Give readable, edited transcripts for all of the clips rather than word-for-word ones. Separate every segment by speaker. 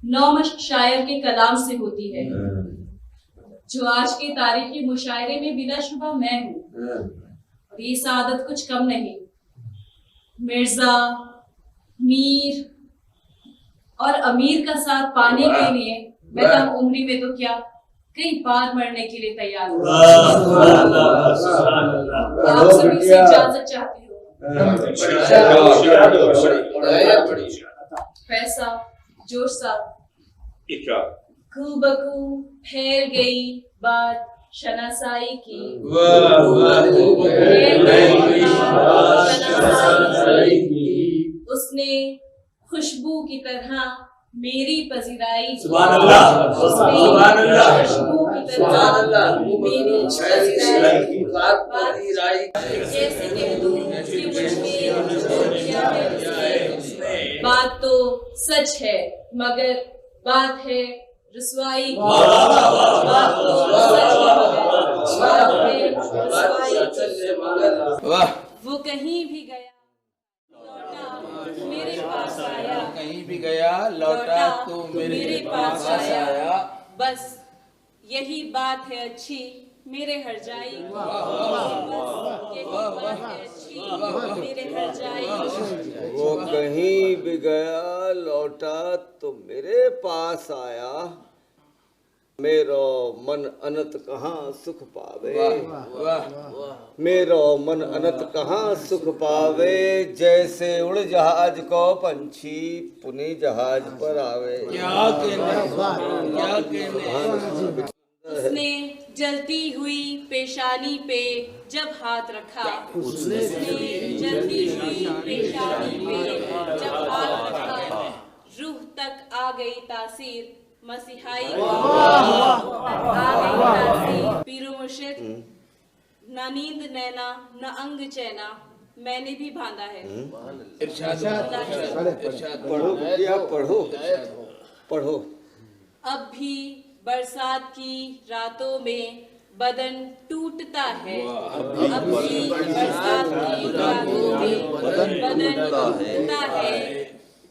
Speaker 1: नौमश्क शायर के कलाम से होती है, जो आज के तारीखी मुशायरे में बिलाशुबा मैं हूँ। और ये सादत कुछ कम नहीं, मिर्जा, मीर और अमीर का साथ पाने के लिए मैं कम उम्री में तो क्या कई बार मरने के लिए तैयार हूँ। आप सभी से इजाजत चाहती हूँ। पैसा जोर सा खूबकू फैल गई बात शनासाई की, उसने खुशबू की तरह मेरी पजीराई, खुशबू की तरह मेरी पजीराई, कैसे कह दूं कि मुझमें क्या है। बात तो सच है मगर बात है रसवाई, बात तो सच है मगर बात है रसवाई। वो कहीं भी गया लौटा मेरे पास आया,
Speaker 2: कहीं भी गया लौटा तो मेरे पास आया।
Speaker 1: बस यही बात है अच्छी मेरे हरजाई, मेरे हरजाई।
Speaker 3: वो कहीं भी गया लौटा तो मेरे पास आया, मेरो मन अनंत कहाँ सुख पावे, मेरो मन अनंत कहाँ सुख पावे, जैसे उड़ जहाज को पंछी पुणे जहाज पर आवे।
Speaker 2: क्या कहने
Speaker 1: उसने जलती हुई पेशानी पे जब हाथ रखा, उसने जलती हुई पेशानी पे जब हाथ रखा, रूह तक आ गई तासीर मसीहाई, आ गई तासीर पीरो मुर्शिद। न नींद नैना न अंग चैना मैंने भी बांधा है।
Speaker 3: पढ़ो भैया पढ़ो पढ़ो।
Speaker 1: अब भी बरसात की रातों में बदन टूटता है, अब भी बरसात की रातों में बदन टूटता है,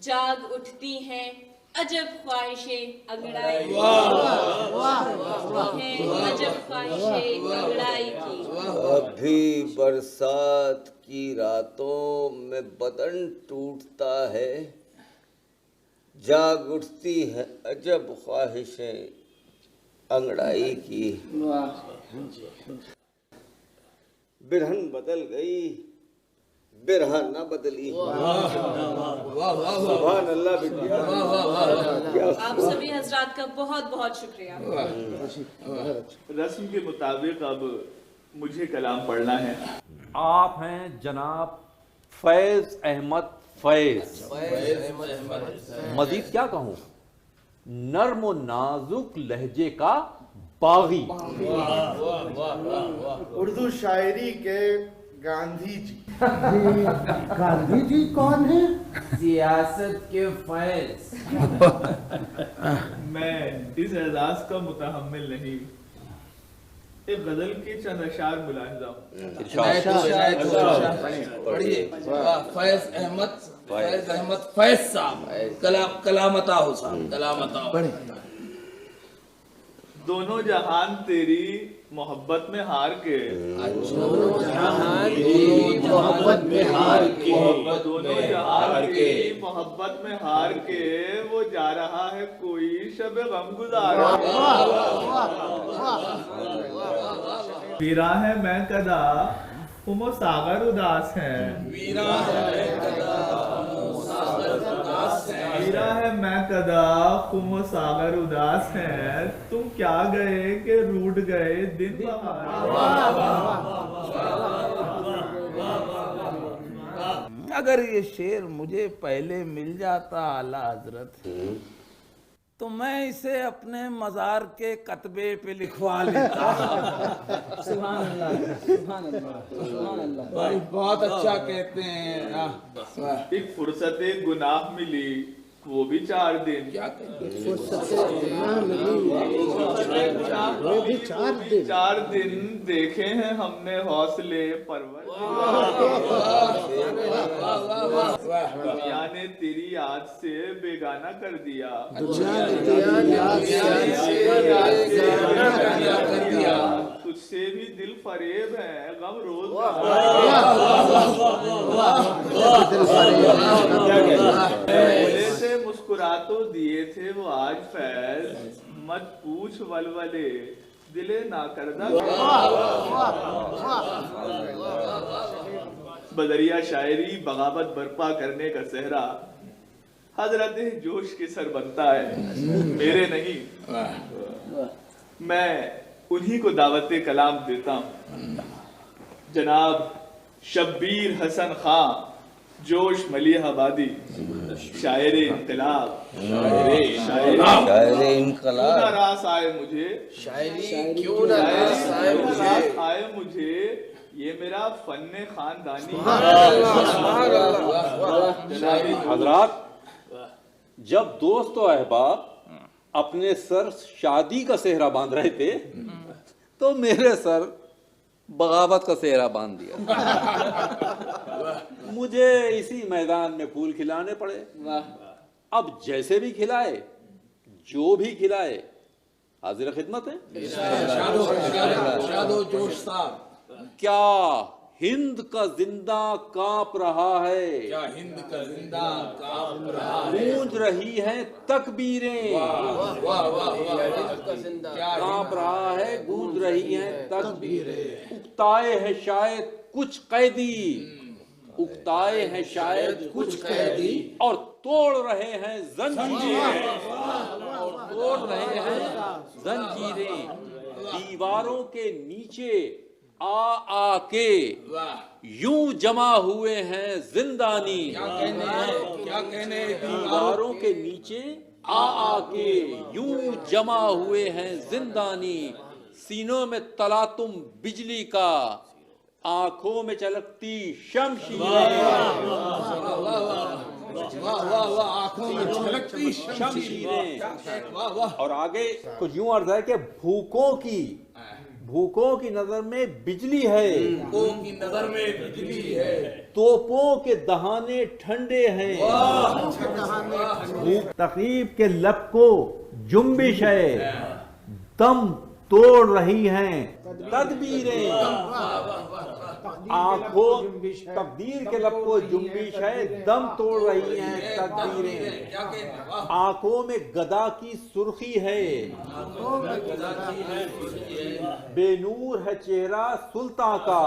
Speaker 1: जाग उठती हैं अजब ख्वाहिशें अंगड़ाई की, अजब ख्वाहिशें अंगड़ाई की।
Speaker 3: अब भी बरसात की रातों में बदन टूटता है, जाग उठती है अजब ख्वाहिशें अंगड़ाई की। बिरहन बदल गई बिरहन न बदली। सुभान अल्लाह बिटिया।
Speaker 1: आप सभी हजरात का बहुत बहुत शुक्रिया।
Speaker 4: रस्म के मुताबिक अब मुझे कलाम पढ़ना है।
Speaker 5: आप हैं जनाब फैज अहमद फैज। मजीद क्या कहूं, नर्म व नाजुक लहजे का बागी।
Speaker 6: उर्दू शायरी के गांधी जी।
Speaker 7: गांधी जी कौन है?
Speaker 2: सियासत के फैज।
Speaker 4: मैं इस एजाज का मुतहम्मिल नहीं, एक गजल के चंद अशार मुलाहिजा
Speaker 2: पढ़िए। फैज अहमद फैज साहब कलामता हो साहब कलामता।
Speaker 4: दोनों जहान तेरी मोहब्बत में हार के,
Speaker 2: दोनों जहान तेरी मोहब्बत में हार के,
Speaker 4: दोनों जहान तेरी मोहब्बत में हार के, वो जा रहा है कोई शब गम गुजार। वीरा है मैं कदा उमो सागर उदास है, वीरा है मैं कदा कुमो सागर उदास है, तुम क्या गए कि रूठ गए दिन
Speaker 2: अगर ये शेर मुझे पहले मिल जाता आला हजरत, तो मैं इसे अपने मजार के कतबे पे लिखवा लेता।
Speaker 8: सुभान अल्लाह, सुभान अल्लाह, सुभान अल्लाह।
Speaker 2: भाई बहुत अच्छा कहते हैं।
Speaker 4: एक फुर्सत गुनाह मिली वो भी 4 दिन,
Speaker 2: क्या कहते हैं?
Speaker 7: फुर्सत गुनाह मिली वो भी 4 दिन।
Speaker 4: 4 दिन देखे हैं हमने हौसले परवर। दुनिया ने तेरी याद से बेगाना कर दिया। तुझसे भी दिल फरेब है, गम रोज भोले से मुस्कुरा तो दिए थे वो आज फैज, मत पूछ वलवले दिले ना करदा। बदरिया शायरी बगावत बर्पा करने का सेहरा हजरत जोश के सर बनता है, मेरे नहीं। मैं उन्हीं को दावत कलाम देता हूँ। जनाब शब्बीर हसन खां, जोश मलिहाबादी, शायर इनकलाब। क्यों नाराज आए मुझे, क्यों नाराज आए मुझे, ये मेरा फन्ने खानदानी।
Speaker 5: हजरात, जब दोस्त और अहबाब अपने सर शादी का सेहरा बांध रहे थे तो मेरे सर बगावत का सेहरा बांध दिया। मुझे इसी मैदान में फूल खिलाने पड़े। अब जैसे भी खिलाए, जो भी खिलाए, हाजिर खिदमत है। क्या हिंद का जिंदा कांप रहा है,
Speaker 9: क्या हिंद का जिंदा कांप रहा है,
Speaker 5: गूंज रही हैं तकबीरें, कांप रहा है, गूंज रही हैं तकबीरें। उकताए हैं शायद कुछ कैदी, उकताए हैं शायद कुछ कैदी, और तोड़ रहे हैं जंजीरें, तोड़ रहे हैं जंजीरें। दीवारों के नीचे आ के यूं जमा हुए हैं जिंदानी।
Speaker 9: क्या कहने
Speaker 5: दीवारों के नीचे आ के यूं जमा हुए हैं जिंदानी। सीनों में तला तुम बिजली का, आंखों में चलकती शमशीरें,
Speaker 9: आंखों में झलकती
Speaker 5: शमशीरें। और आगे कुछ यूं अर्ज है कि भूखों की नजर में बिजली है,
Speaker 9: भूखों की नजर में बिजली है,
Speaker 5: तोपों के दहाने ठंडे हैं। तकरीब के लब को जुम्बिश है, दम तोड़ रही हैं तदबीरें। आंखों तकदीर के लब को जुम्बिश है, दम तोड़ रही हैं तदबीरें। आंखों में गदा की सुर्खी है, बेनूर है चेहरा सुल्तान का।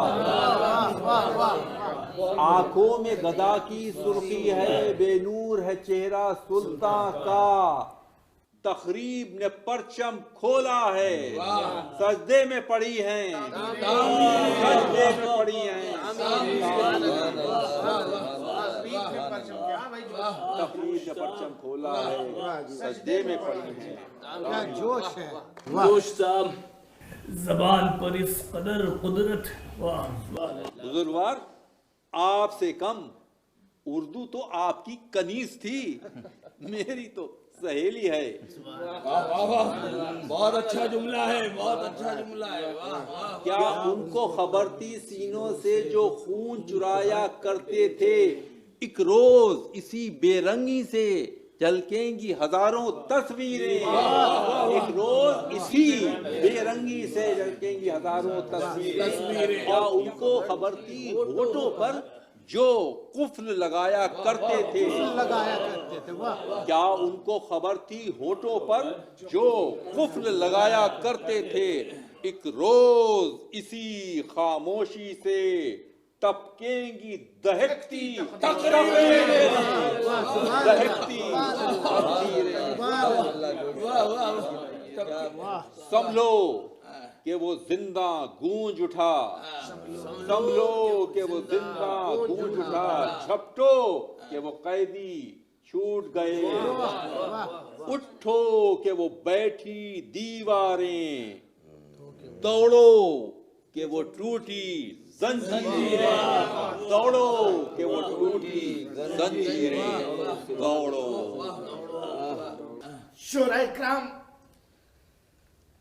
Speaker 5: आंखों में गदा की सुर्खी है, बेनूर है चेहरा सुल्तान का। तखरीब ने परचम खोला है, सजदे में पड़ी हैं, सजदे में पड़ी हैं। तखरीब ने परचम खोला है, सजदे में पड़ी हैं।
Speaker 7: क्या जोश है।
Speaker 10: जोश साहब, जबान पर इस कदर कुदरत। वाह
Speaker 5: बुजुर्गवार, आपसे कम उर्दू तो आपकी कनीज थी, मेरी तो सहेली है।
Speaker 9: बहुत अच्छा जुमला है, बहुत अच्छा जुमला है।
Speaker 5: क्या उनको खबर थी सीनों से जो खून चुराया करते थे, एक रोज इसी बेरंगी से झलकेंगी हजारों तस्वीरें। एक रोज इसी बेरंगी से झलकेंगी हजारों तस्वीरें। क्या उनको खबर थी होठों पर जो कुफ्ल लगाया करते थे, क्या उनको खबर थी होठों पर जो कुफ्ल लगाया करते थे। एक रोज इसी खामोशी से टपकेंगी दहकती संभलो कि वो जिंदा गूंज उठा, संभलो कि वो जिंदा गूंज उठा। झपटो कि वो कैदी छूट गए, उठो कि वो बैठी दीवारें, दौड़ो कि वो टूटी जंजीरें, दौड़ो कि वो टूटी जंजीरें, दौड़ो।
Speaker 6: शुरा इकराम,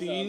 Speaker 4: 3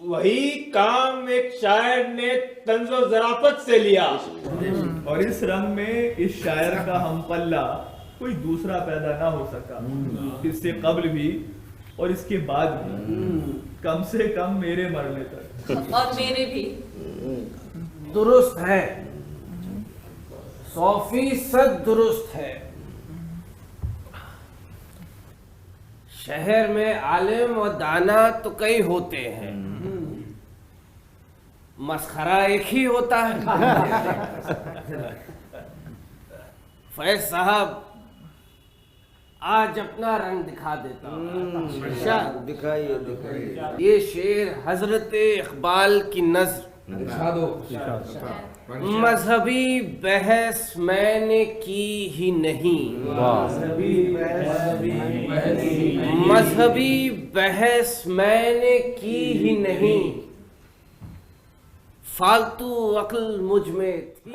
Speaker 4: वही काम एक शायर ने तंज़ो ज़राफ़त से लिया और इस रंग में इस शायर का हम पल्ला कोई दूसरा पैदा ना हो सका। इससे कब्ल भी और इसके बाद भी, कम से कम मेरे मरने तक।
Speaker 1: और मेरे भी।
Speaker 8: दुरुस्त है, 100% दुरुस्त है। शहर में आलिम और दाना तो कई होते हैं, मस्खरा एक ही होता है। फैज साहब, आज अपना रंग दिखा देता हूँ।
Speaker 3: दिखाइए दिखाइए।
Speaker 8: ये शेर हजरत इकबाल की नज़्र। मजहबी बहस मैंने की ही नहीं, मजहबी बहस मैंने की ही नहीं, फालतू अक्ल मुझ में थी।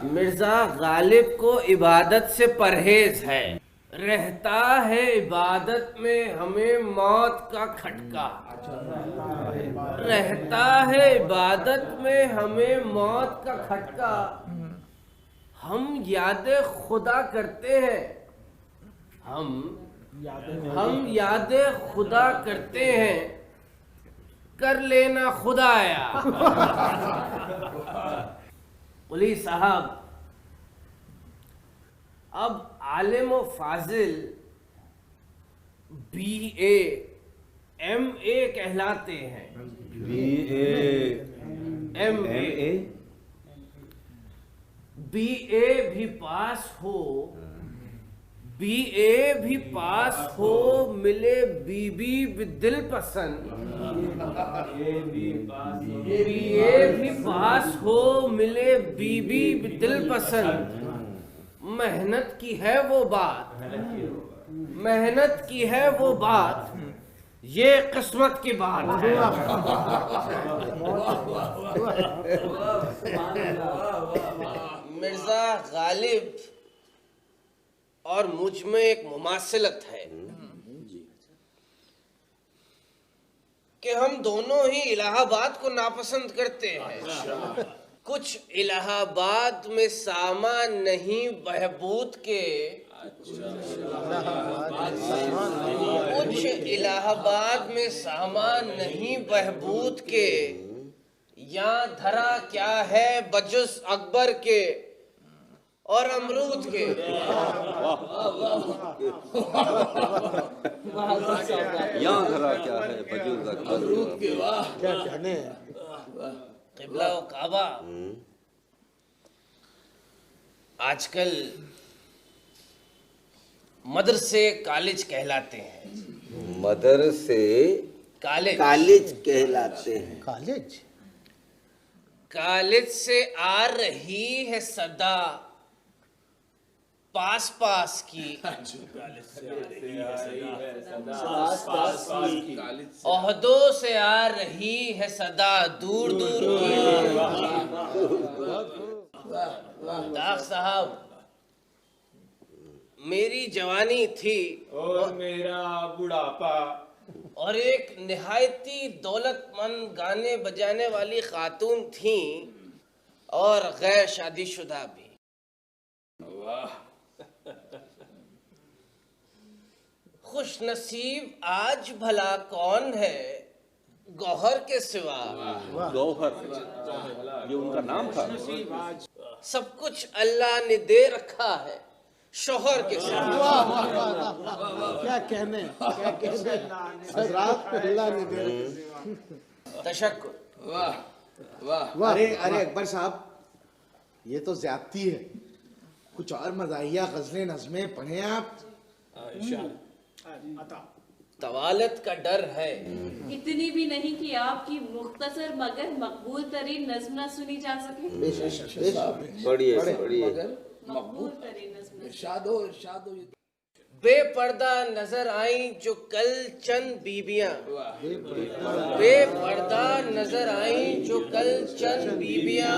Speaker 8: मिर्जा गालिब को इबादत से परहेज है, रहता है इबादत में हमें मौत का खटका, रहता है इबादत में हमें मौत का खटका। हम यादें खुदा करते हैं, हम यादें खुदा करते हैं, कर लेना खुदाया। कुली साहब, अब आलिम व फाजिल BA MA कहलाते हैं। MA BA भी पास हो, BA भी पास हो, मिले बीबी भी दिल पसंद। BA भी पास हो, मिले बीबी भी दिल पसंद। मेहनत की है वो बात, मेहनत की है वो बात, ये किस्मत की बात है। मिर्जा गालिब और मुझ में एक मुमासिलत है कि हम दोनों ही इलाहाबाद को नापसंद करते हैं। कुछ इलाहाबाद में सामान नहीं बहबूद के, कुछ इलाहाबाद में सामान नहीं बहबूद के, यहाँ धरा क्या है बजुस अकबर के और अमरूद के।
Speaker 5: यहाँ धरा क्या है बजुज
Speaker 3: अमरूद के। वाह, क्या कहने।
Speaker 8: क़िबला व काबा आजकल मदरसे कॉलेज कहलाते हैं।
Speaker 3: मदरसे
Speaker 8: कॉलेज
Speaker 3: कॉलेज कहलाते हैं।
Speaker 7: कॉलेज
Speaker 8: कॉलेज से आ रही है सदा पास पास की, ओहदों से आ रही है सदा दूर दूर की। दाग साहब, मेरी जवानी थी
Speaker 4: और मेरा बुढ़ापा,
Speaker 8: और एक निहायती दौलतमंद गाने बजाने वाली खातून थी और गैर शादीशुदा भी। खुश नसीब आज भला कौन है गौहर के सिवा।
Speaker 5: गौहर, ये उनका नाम था।
Speaker 8: सब कुछ अल्लाह ने दे रखा है शोहर के सिवा।
Speaker 7: क्या कहने, क्या कहने। हज़रात अल्लाह ने दे रखे।
Speaker 8: तशक्कुर।
Speaker 6: वाह। अरे अकबर साहब, ये तो ज्यादती है। कुछ और मज़ाहिया गज़लें नज़में पढ़े आप।
Speaker 8: तवालत का डर है।
Speaker 1: इतनी भी नहीं कि आपकी मुख्तसर मगर मकबूल तरीन नज़्म न सुनी जा सके।
Speaker 3: पढ़िए पढ़िए।
Speaker 1: मकबूल तरीन नज़्म।
Speaker 3: इरशादो।
Speaker 8: बेपर्दा नजर आई जो कल चंद बीबियां, बेपर्दा नजर आई जो कल चंद बीबियां,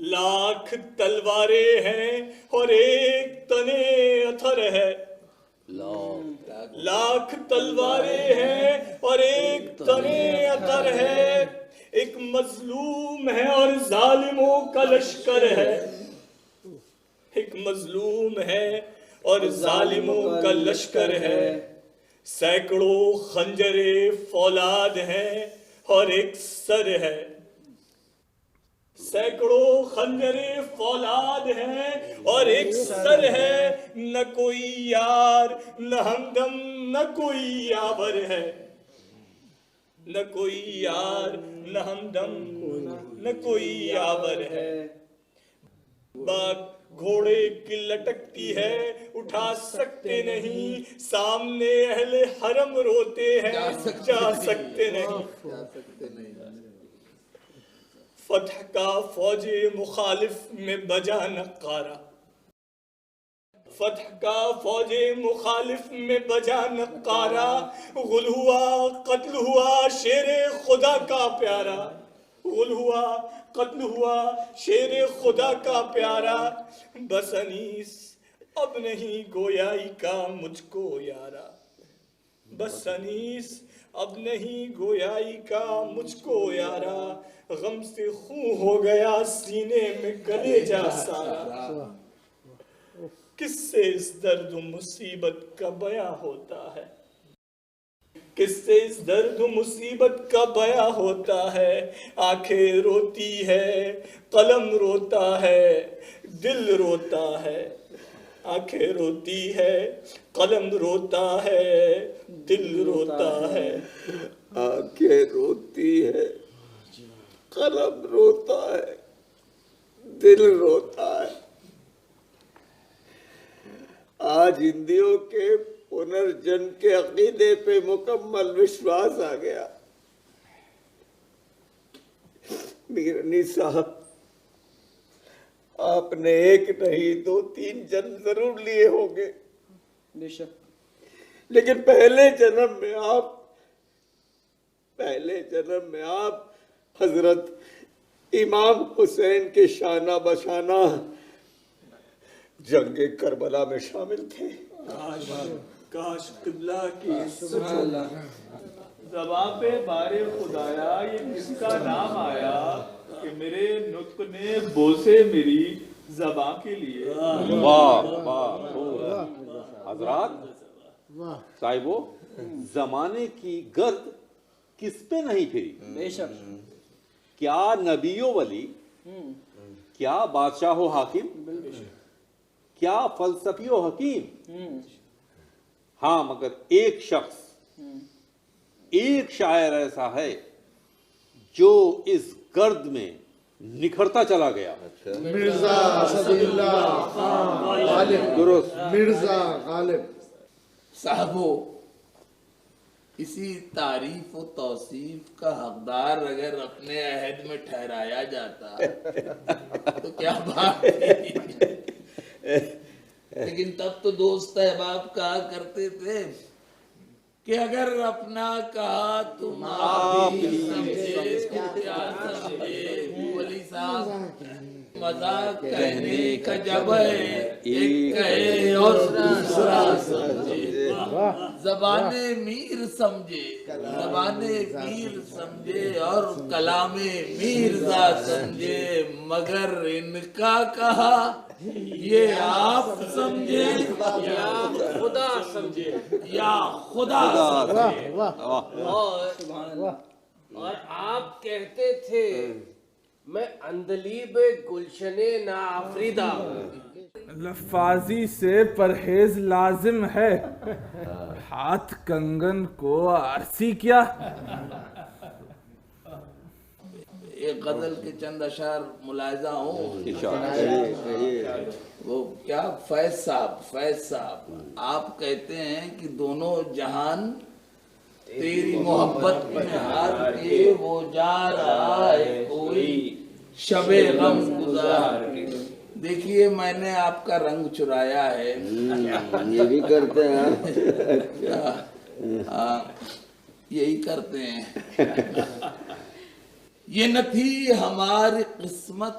Speaker 10: लाख तलवारें हैं और एक तने अथर है। लाख तलवारें हैं और एक तने अथर है। एक मजलूम है और जालिमों का लश्कर है। एक मजलूम है और जालिमों का लश्कर है। सैकड़ों खंजरे फौलाद हैं और एक सर है। सैकड़ों खंजरे फौलाद हैं और एक सर है। न कोई यार न हमदम न कोई यावर है। न कोई यार न हमदम न कोई यावर है। बात घोड़े की लटकती है, उठा सकते नहीं। सामने अहले हरम रोते हैं, जा सकते नहीं। फतह का फौजे मुखालिफ में बजा नक्कारा। फतह का फौजे मुखालिफ में बजा नक्कारा। गुल हुआ कत्ल हुआ शेरे खुदा का प्यारा। गुल हुआ कत्ल हुआ शेरे खुदा का प्यारा। बस अनीस अब नहीं गोयाई का मुझको यारा। बस अनीस अब नहीं गोयाई का मुझको यारा। गम से खून हो गया सीने में कलेजा सारा। किससे इस दर्द मुसीबत का बयां होता है। किससे इस दर्द मुसीबत का बयां होता है। आंखें रोती है कलम रोता है दिल रोता है। आंखें रोती है कलम रोता है दिल रोता है।
Speaker 2: आंखें रोती है कलम रोता है दिल रोता है। आज हिंदियों के पुनर्जन्म के अकीदे पे मुकम्मल विश्वास आ गया। मीरानी साहब, आपने एक नहीं 2-3 जन्म जरूर लिए होंगे,
Speaker 11: बेशक,
Speaker 2: लेकिन पहले जन्म में आप हजरत इमाम हुसैन के शाना बशाना जंगे करबला में शामिल थे।
Speaker 10: काश किबला की
Speaker 4: ज़बां पे बारे खुदाया ये किसका नाम आया कि मेरे नुत्क ने बोसे मेरी ज़बां के लिए।
Speaker 5: वाह वाह हजरात साहिबो, जमाने की गर्द किस पे नहीं फिरी।
Speaker 11: बेशक,
Speaker 5: क्या नबियो वली, क्या बादशाहो हाकिम, क्या फलसफियो हकीम। हाँ, मगर एक शख्स, एक शायर ऐसा है जो इस गर्द में निखरता चला गया।
Speaker 6: मिर्जा असदुल्लाह खान गालिब।
Speaker 5: दुरुस्त।
Speaker 6: मिर्जा गालिब
Speaker 2: साहबो, इसी तारीफ और तौसीफ का हकदार अगर अपने अहद में ठहराया जाता तो क्या बात थी। लेकिन तब तो दोस्त अहबाब कहा करते थे कि अगर अपना कहा तुम आप ही समझे तो क्या समझे। वली साहब, मजाक कहने का जब है एक कहे और दूसरा समझे। ज़बाने मीर समझे, ज़बाने मीर समझे और कलामे मीर्जा समझे, मगर इनका कहा ये आप समझे
Speaker 8: या खुदा समझे।
Speaker 2: या खुदा समझे।
Speaker 8: और आप कहते थे मैं अंदलीब गुलशने ना आफरीदा।
Speaker 12: लफाजी से परहेज लाजिम है, हाथ कंगन को आरसी क्या।
Speaker 2: एक गजल के चंद अशार मुलायजा हूँ। वो क्या फैज साहब आप कहते हैं कि दोनों जहान तेरी मोहब्बत में हार के वो जा रहा है कोई शबे गम गुजार के। देखिए, मैंने आपका रंग चुराया है।
Speaker 3: ये भी करते हैं।
Speaker 2: हाँ, यही करते हैं। ये न थी हमारी किस्मत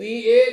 Speaker 8: BA